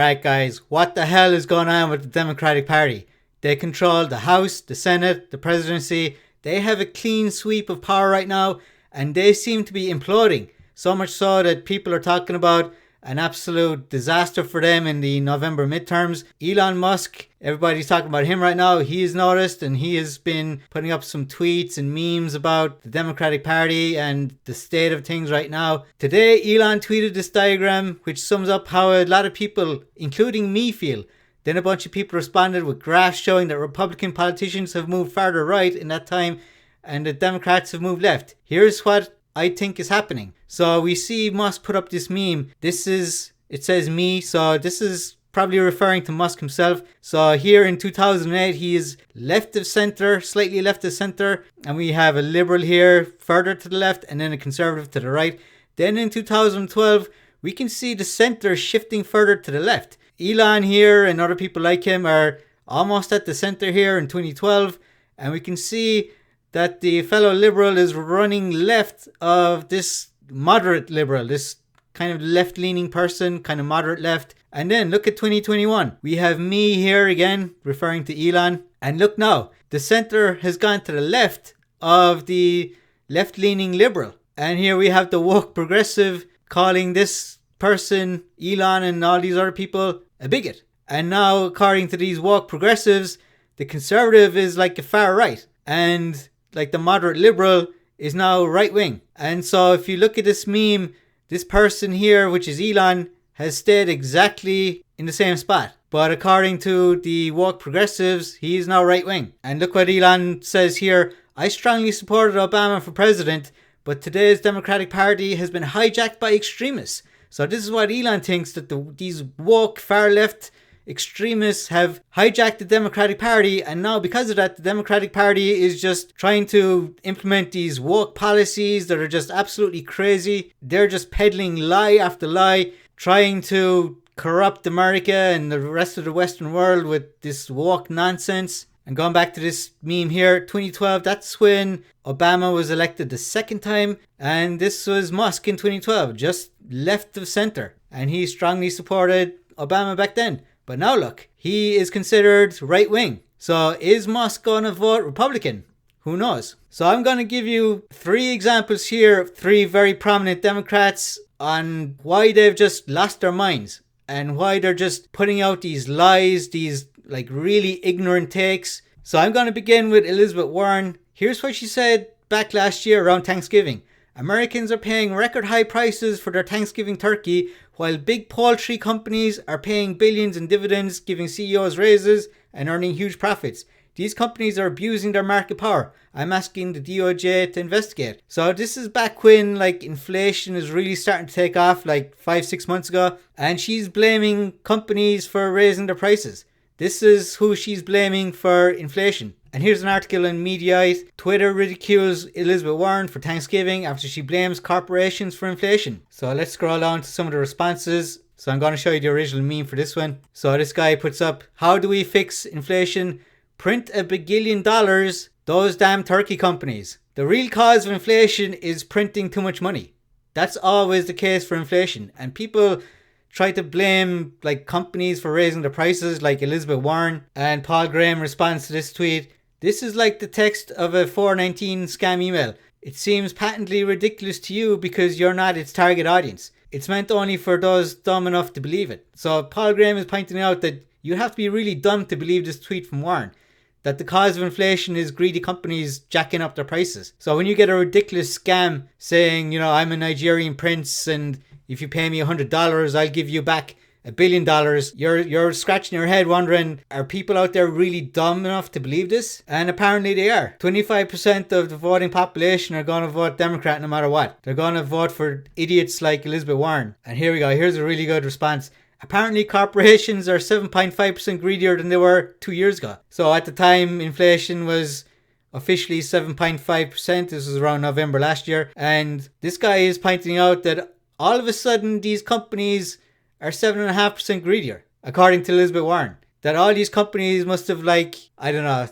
Alright guys, what the hell is going on with the Democratic Party? They control the House, the Senate, the presidency. They have a clean sweep of power right now, and they seem to be imploding. So much so that people are talking about an absolute disaster for them in the November midterms. Elon Musk, everybody's talking about him right now. He has noticed, and he has been putting up some tweets and memes about the Democratic Party and the state of things right now. Today, Elon tweeted this diagram which sums up how a lot of people, including me, feel. Then a bunch of people responded with graphs showing that Republican politicians have moved farther right in that time and the Democrats have moved left. Here's what I think is happening. So we see Musk put up this meme. It says me, so this is probably referring to Musk himself. So here in 2008, he is left of center, slightly left of center, and we have a liberal here further to the left and then a conservative to the right. Then in 2012, we can see the center shifting further to the left. Elon here and other people like him are almost at the center here in 2012, and we can see that the fellow liberal is running left of this moderate liberal, this kind of left-leaning person, kind of moderate left. And then look at 2021. We have me here again, referring to Elon. And look now, the center has gone to the left of the left-leaning liberal. And here we have the woke progressive calling this person, Elon and all these other people, a bigot. And now, according to these woke progressives, the conservative is like a far right. And like the moderate liberal is now right wing. And so if you look at this meme, this person here, which is Elon, has stayed exactly in the same spot. But according to the woke progressives, he is now right wing. And look what Elon says here. I strongly supported Obama for president, but today's Democratic Party has been hijacked by extremists. So this is what Elon thinks, that these woke far left extremists have hijacked the Democratic Party, and now because of that, the Democratic Party is just trying to implement these woke policies that are just absolutely crazy. They're just peddling lie after lie, trying to corrupt America and the rest of the Western world with this woke nonsense. And going back to this meme here, 2012, that's when Obama was elected the second time, and this was Musk in 2012, just left of center, and he strongly supported Obama back then. But now look, he is considered right wing. So is Musk going to vote Republican? Who knows? So I'm going to give you 3 examples here of 3 very prominent Democrats on why they've just lost their minds and why they're just putting out these lies, these like really ignorant takes. So I'm going to begin with Elizabeth Warren. Here's what she said back last year around Thanksgiving. Americans are paying record high prices for their Thanksgiving turkey, while big poultry companies are paying billions in dividends, giving CEOs raises and earning huge profits. These companies are abusing their market power. I'm asking the DOJ to investigate. So this is back when like inflation is really starting to take off, like 5-6 months ago, and she's blaming companies for raising their prices. This is who she's blaming for inflation. And here's an article in Mediaite. Twitter ridicules Elizabeth Warren for Thanksgiving after she blames corporations for inflation. So let's scroll down to some of the responses. So I'm going to show you the original meme for this one. So this guy puts up, how do we fix inflation? Print $1 billion, those damn turkey companies. The real cause of inflation is printing too much money. That's always the case for inflation. And people try to blame like companies for raising the prices, like Elizabeth Warren. And Paul Graham responds to this tweet. This is like the text of a 419 scam email. It seems patently ridiculous to you because you're not its target audience. It's meant only for those dumb enough to believe it. So Paul Graham is pointing out that you have to be really dumb to believe this tweet from Warren, that the cause of inflation is greedy companies jacking up their prices. So when you get a ridiculous scam saying, you know, I'm a Nigerian prince and if you pay me $100, I'll give you back $1 billion, you're scratching your head wondering, are people out there really dumb enough to believe this? And apparently they are. 25% of the voting population are going to vote Democrat no matter what. They're going to vote for idiots like Elizabeth Warren. And here we go. Here's a really good response. Apparently corporations are 7.5% greedier than they were 2 years ago. So at the time, inflation was officially 7.5%. This was around November last year. And this guy is pointing out that all of a sudden these companies are 7.5% greedier, according to Elizabeth Warren. That all these companies must have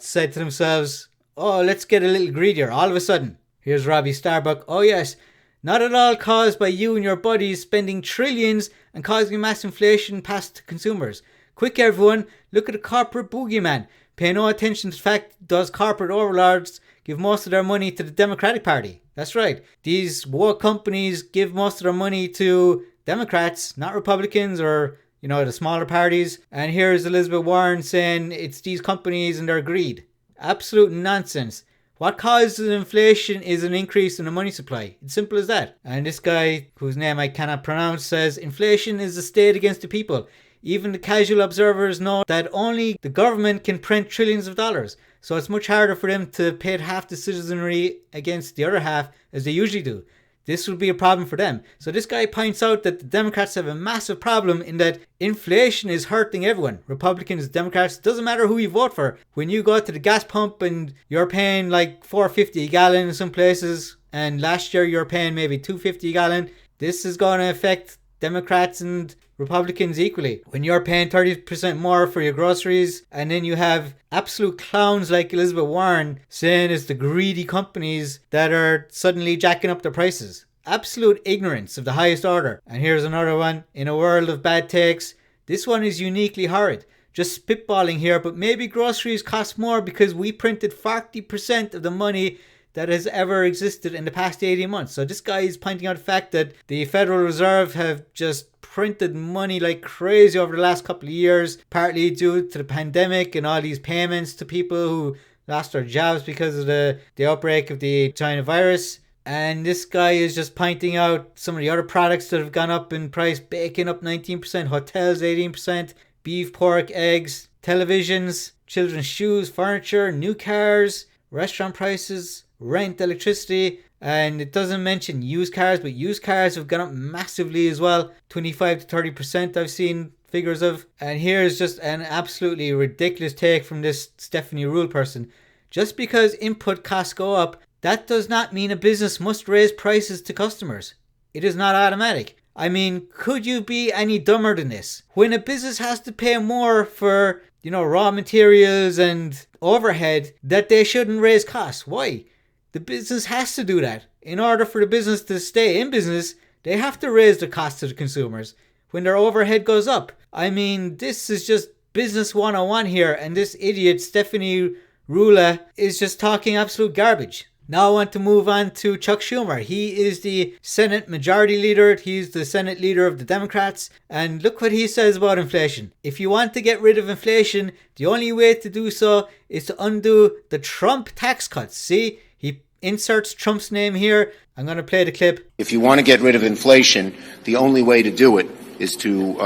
said to themselves, oh, let's get a little greedier all of a sudden. Here's Robbie Starbuck. Oh yes, Not at all caused by you and your buddies spending trillions and causing mass inflation passed to consumers. Quick everyone, look at the corporate boogeyman. Pay no attention to the fact those corporate overlords give most of their money to the Democratic Party. That's right. These woke companies give most of their money to Democrats, not Republicans or, the smaller parties. And here's Elizabeth Warren saying it's these companies and their greed. Absolute nonsense. What causes inflation is an increase in the money supply. It's simple as that. And this guy, whose name I cannot pronounce, says inflation is the state against the people. Even the casual observers know that only the government can print trillions of dollars. So it's much harder for them to pit half the citizenry against the other half as they usually do. This would be a problem for them. So this guy points out that the Democrats have a massive problem in that inflation is hurting everyone. Republicans, Democrats, doesn't matter who you vote for. When you go to the gas pump and you're paying like $4.50 a gallon in some places, and last year you're paying maybe $2.50 a gallon, this is going to affect Democrats and Republicans equally. When you're paying 30% more for your groceries, and then you have absolute clowns like Elizabeth Warren saying it's the greedy companies that are suddenly jacking up their prices. Absolute ignorance of the highest order. And here's another one. In a world of bad takes, this one is uniquely horrid. Just spitballing here, but maybe groceries cost more because we printed 40% of the money that has ever existed in the past 18 months. So this guy is pointing out the fact that the Federal Reserve have just printed money like crazy over the last couple of years, partly due to the pandemic and all these payments to people who lost their jobs because of the outbreak of the China virus. And this guy is just pointing out some of the other products that have gone up in price. Bacon up 19%, hotels 18%, beef, pork, eggs, televisions, children's shoes, furniture, new cars, restaurant prices, rent, electricity, and it doesn't mention used cars, but used cars have gone up massively as well. 25 to 30% I've seen figures of. And here's just an absolutely ridiculous take from this Stephanie Rule person. Just because input costs go up, that does not mean a business must raise prices to customers. It is not automatic. I mean, could you be any dumber than this? When a business has to pay more for, raw materials and overhead, that they shouldn't raise costs. Why? The business has to do that. In order for the business to stay in business, they have to raise the cost to the consumers when their overhead goes up. I mean, this is just business 101 here, and this idiot Stephanie Rula is just talking absolute garbage. Now I want to move on to Chuck Schumer. He is the Senate Majority Leader. He's the Senate Leader of the Democrats. And look what he says about inflation. If you want to get rid of inflation, the only way to do so is to undo the Trump tax cuts. See, he inserts Trump's name here. I'm going to play the clip. If you want to get rid of inflation, the only way to do it is to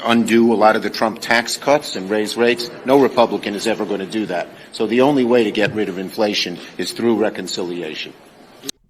undo a lot of the Trump tax cuts and raise rates. No Republican is ever going to do that. So the only way to get rid of inflation is through reconciliation.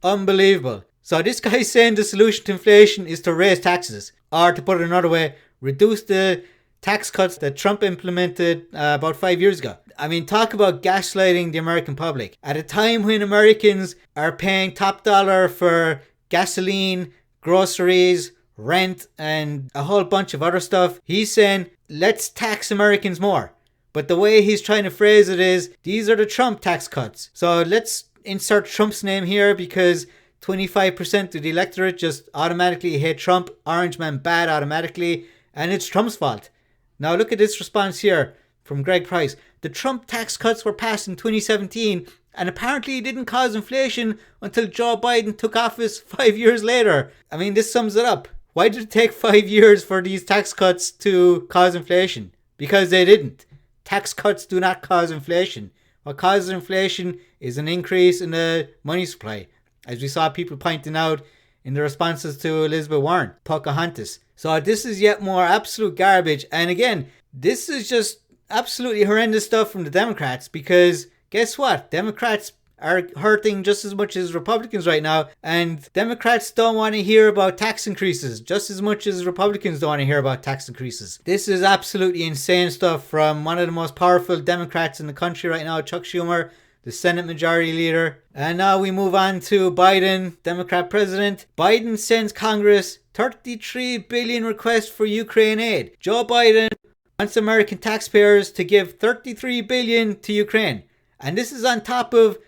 Unbelievable. So this guy's saying the solution to inflation is to raise taxes. Or to put it another way, reduce the tax cuts that Trump implemented about 5 years ago. I mean, talk about gaslighting the American public. At a time when Americans are paying top dollar for gasoline, groceries, rent, and a whole bunch of other stuff, he's saying, let's tax Americans more. But the way he's trying to phrase it is, these are the Trump tax cuts. So let's insert Trump's name here because 25% of the electorate just automatically hate Trump. Orange man bad automatically. And it's Trump's fault. Now look at this response here from Greg Price. The Trump tax cuts were passed in 2017 and apparently didn't cause inflation until Joe Biden took office 5 years later. I mean, this sums it up. Why did it take 5 years for these tax cuts to cause inflation? Because they didn't. Tax cuts do not cause inflation. What causes inflation is an increase in the money supply, as we saw people pointing out in the responses to Elizabeth Warren, Pocahontas. So this is yet more absolute garbage. And again, this is just absolutely horrendous stuff from the Democrats because guess what? Democrats are hurting just as much as Republicans right now, and Democrats don't want to hear about tax increases just as much as Republicans don't want to hear about tax increases. This is absolutely insane stuff from one of the most powerful Democrats in the country right now, Chuck Schumer, the Senate Majority Leader. And now we move on to Biden, Democrat President. Biden sends Congress $33 billion request for Ukraine aid. Joe Biden wants American taxpayers to give $33 billion to Ukraine. And this is on top of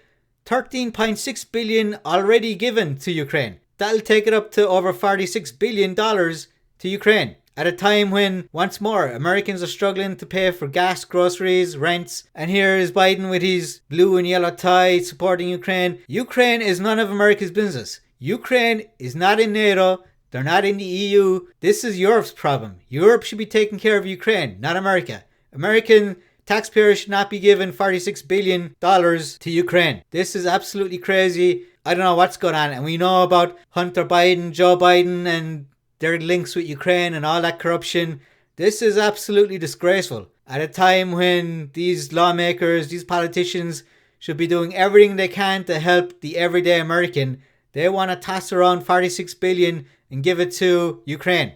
$13.6 billion already given to Ukraine. that'll take it up to over $46 billion to Ukraine. At a time when, once more, Americans are struggling to pay for gas, groceries, rents. And here is Biden with his blue and yellow tie supporting Ukraine. Ukraine is none of America's business. Ukraine is not in NATO. They're not in the EU. This is Europe's problem. Europe should be taking care of Ukraine, not America. American taxpayers should not be giving $46 billion to Ukraine. This is absolutely crazy. I don't know what's going on. And we know about Hunter Biden, Joe Biden, and their links with Ukraine and all that corruption. This is absolutely disgraceful. At a time when these lawmakers, these politicians should be doing everything they can to help the everyday American, they want to toss around $46 billion and give it to Ukraine,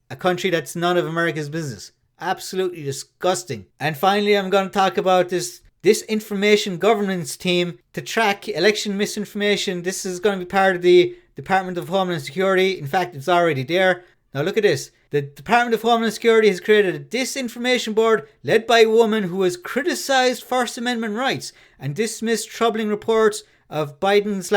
a country that's none of America's business. Absolutely disgusting. And finally, I'm going to talk about this information governance team to track election misinformation. This is going to be part of the Department of Homeland Security. In fact, it's already there. Now look at this. The Department of Homeland Security has created a disinformation board led by a woman who has criticized First Amendment rights and dismissed troubling reports of Hunter Biden's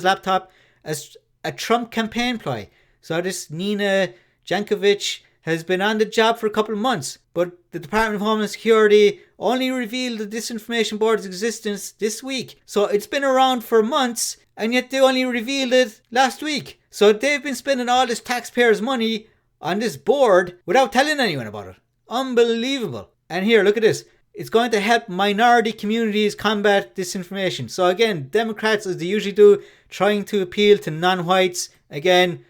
laptop, as a Trump campaign ploy. So this Nina Jankovic has been on the job for a couple of months, but the Department of Homeland Security only revealed the disinformation board's existence this week. So it's been around for months, and yet they only revealed it last week. So they've been spending all this taxpayers' money on this board without telling anyone about it. Unbelievable. And here, look at this. It's going to help minority communities combat disinformation. So again, Democrats, as they usually do, trying to appeal to non-whites. Again,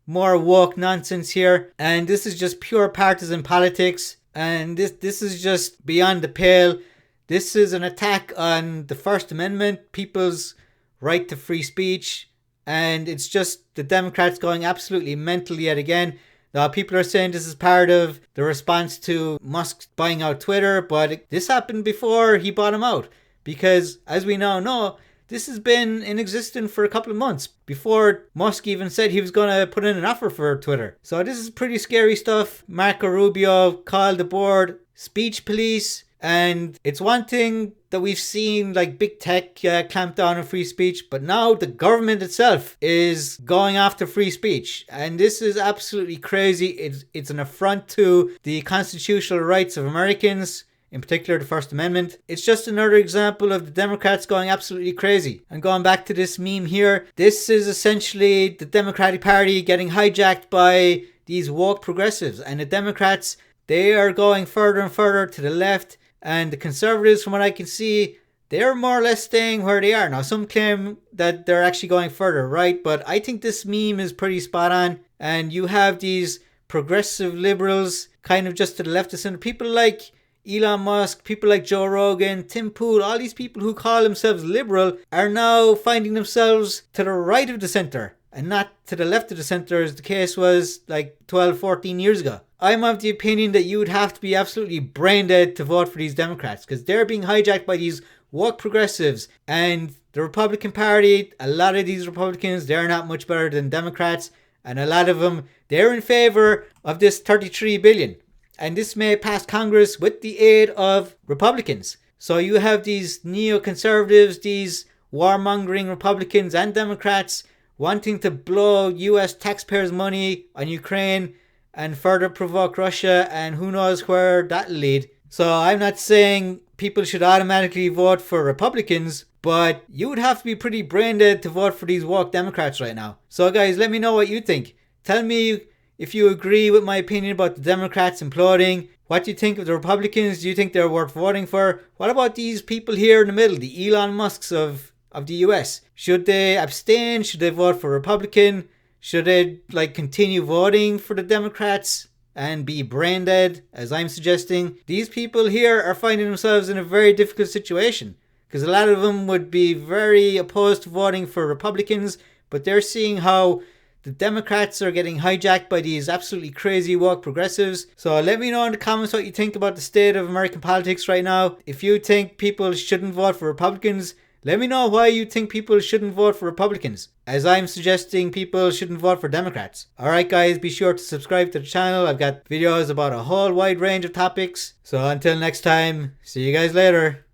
more woke nonsense here. And this is just pure partisan politics. And this is just beyond the pale. This is an attack on the First Amendment, people's right to free speech. And it's just the Democrats going absolutely mental yet again. Now, people are saying this is part of the response to Musk buying out Twitter, but this happened before he bought him out. Because, as we now know, this has been in existence for a couple of months before Musk even said he was going to put in an offer for Twitter. So this is pretty scary stuff. Marco Rubio called the board speech police. And it's one thing that we've seen like big tech clamp down on free speech, but now the government itself is going after free speech. And this is absolutely crazy. It's an affront to the constitutional rights of Americans, in particular the First Amendment. It's just another example of the Democrats going absolutely crazy. And going back to this meme here, this is essentially the Democratic Party getting hijacked by these woke progressives. And the Democrats, they are going further and further to the left. And the Conservatives, from what I can see, they're more or less staying where they are. Now, some claim that they're actually going further right, but I think this meme is pretty spot on. And you have these progressive liberals kind of just to the left of center. People like Elon Musk, people like Joe Rogan, Tim Pool, all these people who call themselves liberal are now finding themselves to the right of the center and not to the left of the center as the case was like 12, 14 years ago. I'm of the opinion that you would have to be absolutely brain dead to vote for these Democrats because they're being hijacked by these woke progressives. And the Republican Party, a lot of these Republicans, they're not much better than Democrats. And a lot of them, they're in favor of this $33 billion. And this may pass Congress with the aid of Republicans. So you have these neoconservatives, these warmongering Republicans and Democrats wanting to blow US taxpayers' money on Ukraine and further provoke Russia, and who knows where that'll lead. So I'm not saying people should automatically vote for Republicans, but you would have to be pretty brain dead to vote for these woke Democrats right now. So guys, let me know what you think. Tell me if you agree with my opinion about the Democrats imploding. What do you think of the Republicans? Do you think they're worth voting for? What about these people here in the middle, the Elon Musks of the US? Should they abstain? Should they vote for Republican? Should they continue voting for the Democrats and be brain dead, as I'm suggesting? These people here are finding themselves in a very difficult situation because a lot of them would be very opposed to voting for Republicans, but they're seeing how the Democrats are getting hijacked by these absolutely crazy woke progressives. So let me know in the comments what you think about the state of American politics right now. If you think people shouldn't vote for Republicans, let me know why you think people shouldn't vote for Republicans, as I'm suggesting people shouldn't vote for Democrats. Alright guys, be sure to subscribe to the channel. I've got videos about a whole wide range of topics. So until next time, see you guys later.